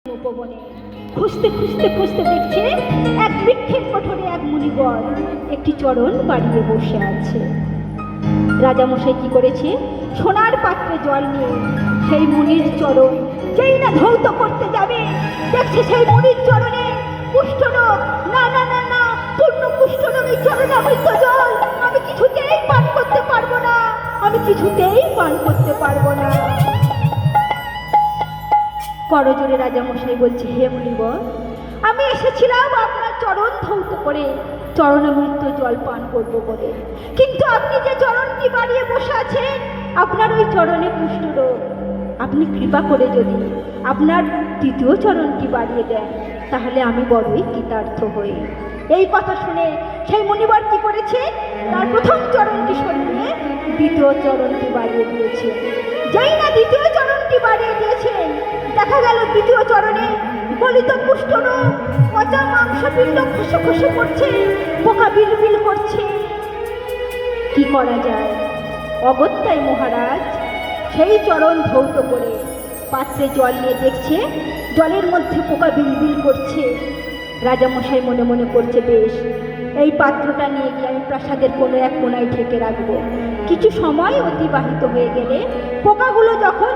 উপবনে খুঁজতে খুঁজতে খুঁজতে দেখছে এক বৃক্ষের কোঠরে এক মুনিবর একটি চরণ বাড়িয়ে বসে আছে। রাজামশাই কি করেছে, সোনার পাত্রে জল নিয়ে সেই মুনির চরণ যেই না ধৌত করতে যাবে, দেখছে সেই মুনির চরণে কুষ্ঠরোগ, না না না না, পূর্ণ কুষ্ঠরোগ এই চরণে অমৃত জল আমি কিছুতেই পান করতে পারবো না, আমি কিছুতেই পান করতে পারবো না। করজোরে রাজামশাই বলছে, হে মুনিবর, আমি এসেছিলাম আপনার চরণ ধৌত করে চরণামৃত জল পান করবো বলে, কিন্তু আপনি যে চরণটি বাড়িয়ে বসে আছেন, আপনার ওই চরণে কুষ্ঠরোগ, আপনি কৃপা করে যদি আপনার দ্বিতীয় চরণটি বাড়িয়ে দেন তাহলে আমি বড়ই কৃতার্থ হই। এই কথা শুনে সেই মুনিবর কি করেছে, তার প্রথম চরণটি সরিয়ে দ্বিতীয় চরণটি বাড়িয়ে দিয়েছে। যেই না দ্বিতীয় চরণটি বাড়িয়ে দিয়েছেন, দেখা গেল দ্বিতীয় চরণে গলিত কুষ্ঠরোগ, পচা মাংসপিণ্ড খসে খসে পড়ছে, পোকা বিলবিল করছে। কি করা যায়? অগত্যাই মহারাজ সেই চরণ ধৌত করে পাত্রে জল নিয়ে দেখছে জলের মধ্যে পোকা বিলবিল করছে। রাজামশাই মনে মনে করছে, বেশ, এই পাত্রটা নিয়ে গিয়ে আমি প্রাসাদের কোনো এক কোনায় ঢেকে রাখবো। কিছু সময় অতিবাহিত হয়ে গেলে পোকাগুলো যখন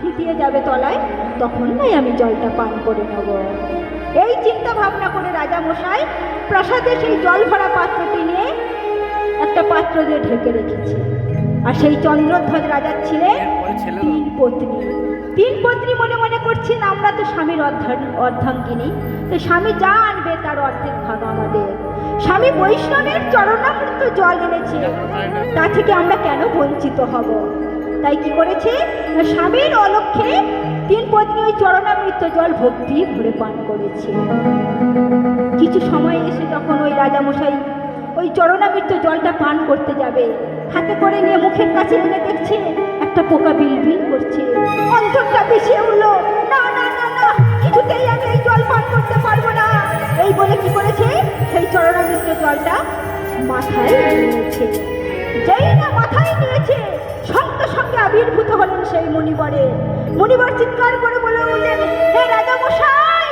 থিতিয়ে যাবে তলায়, তখন নাই আমি জলটা পান করে নেব। এই চিন্তা ভাবনা করে রাজামশাই প্রাসাদে সেই জল ভরা পাত্রটি নিয়ে একটা পাত্র দিয়ে ঢেকে রেখেছে। আর সেই চন্দ্রধ্বজ রাজার ছিলেন তিন পত্নী মনে মনে করছেন, আমরা তো স্বামীর অর্ধাঙ্গিনী, তো স্বামী যা আনবে তার অর্ধেক ভাগ আমাদের। স্বামী বৈষ্ণবের চরণামৃত জল এনেছে, তা থেকে আমরা কেন বঞ্চিত হব? তাই কি করেছে, স্বামীর অলক্ষ্যে তিন পত্নী ওই চরণামৃত জল ভক্তি ভরে পান করেছে। কিছু সময় এসে যখন ওই রাজামশাই ওই চরণামৃত জলটা পান করতে যাবে, হাতে করে নিয়ে মুখের কাছে এনে দেখছে একটা পোকা বিলবিল করছে। অন্তরটা পিছিয়ে উঠলো, না না না না, কিছুতেই আমি এই জল পান করতে পারবো না। এই বলে কি করেছে, সেই চরণামৃত জলটা মাথায় নিয়েছে। যেই না মাথায় নিয়েছে, সঙ্গে সঙ্গে আবির্ভূত হলেন সেই মুনিবরে। মুনিবর চিৎকার করে বলে উঠলেন, হে রাজামশাই,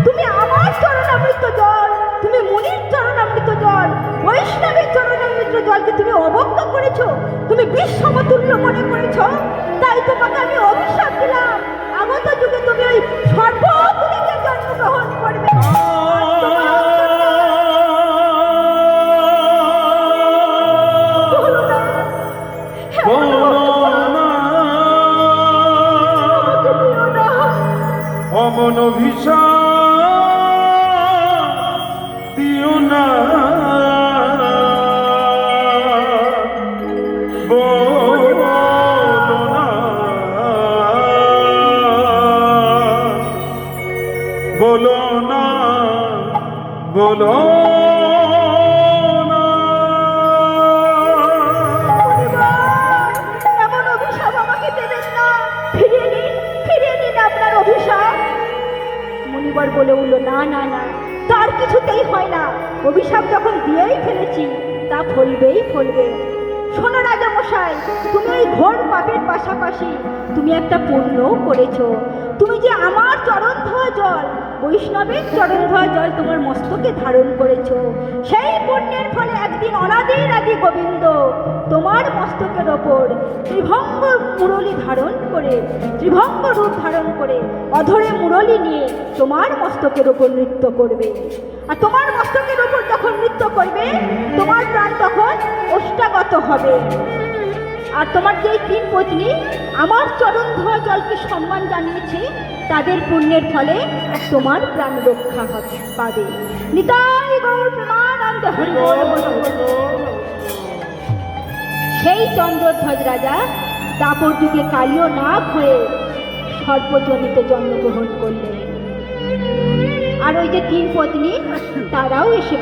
তুমি আমার চরণামৃত জল, তুমি মুনির চরণামৃত জল, বৈষ্ণবের চরণামৃত জলকে তুমি অবজ্ঞা করেছো, তুমি বিষ সমতুল্য মনে করেছো, তাই তোমাকে আমি অভিশাপ দিলাম, আগত যুগে তুমি ওই সর্বগুণীকে জন্মগ্রহণ করবে। অমন অভিশাপ দিও না, বলো না, বলো না। এমন অভিশাপ আমাকে দেবেন না, ফিরিয়ে নিন আপনার অভিশাপ। মুনিবর বলে উঠল, না না না, তার কিছুতেই হয় না, অভিশাপ যখন দিয়েই ফেলেছি তা ফলবেই ফলবে। শোনো রাজামশাই, তুমি এই ঘোর পাপের পাশাপাশি তুমি একটা পুণ্যও করেছো। তুমি যে আমার চরণ ধোয়া জল, বৈষ্ণবের চরণ ধোয়া জল তোমার মস্তকে ধারণ করেছো, সেই পুণ্যের ফলে একদিন অনাদির আদি গোবিন্দ তোমার মস্তকের ওপর ত্রিভঙ্গ মুরলী ধারণ করে, ত্রিভঙ্গ রূপ ধারণ করে অধরে মুরলী নিয়ে তোমার মস্তকের ওপর নৃত্য করবে। আর তোমার মস্তকের ওপর যখন নৃত্য করবে, তোমার প্রাণ তখন অষ্টাগত হবে। আর তোমার যেই তিন পত্নী আমার চরণ ধোয়া জলকে সম্মান জানিয়েছে, তাদের পুণ্যের ফলে তোমার প্রাণ রক্ষা পাবে। নিতাই গৌর প্রেমানন্দ হরি বল। সেই চন্দ্রধ্বজ রাজা দাপর যুগে কালীয় নাগ হয়ে সর্বজনিতে জন্মগ্রহণ করলেন। আর ওই যে তিন পত্নী তারাও এসে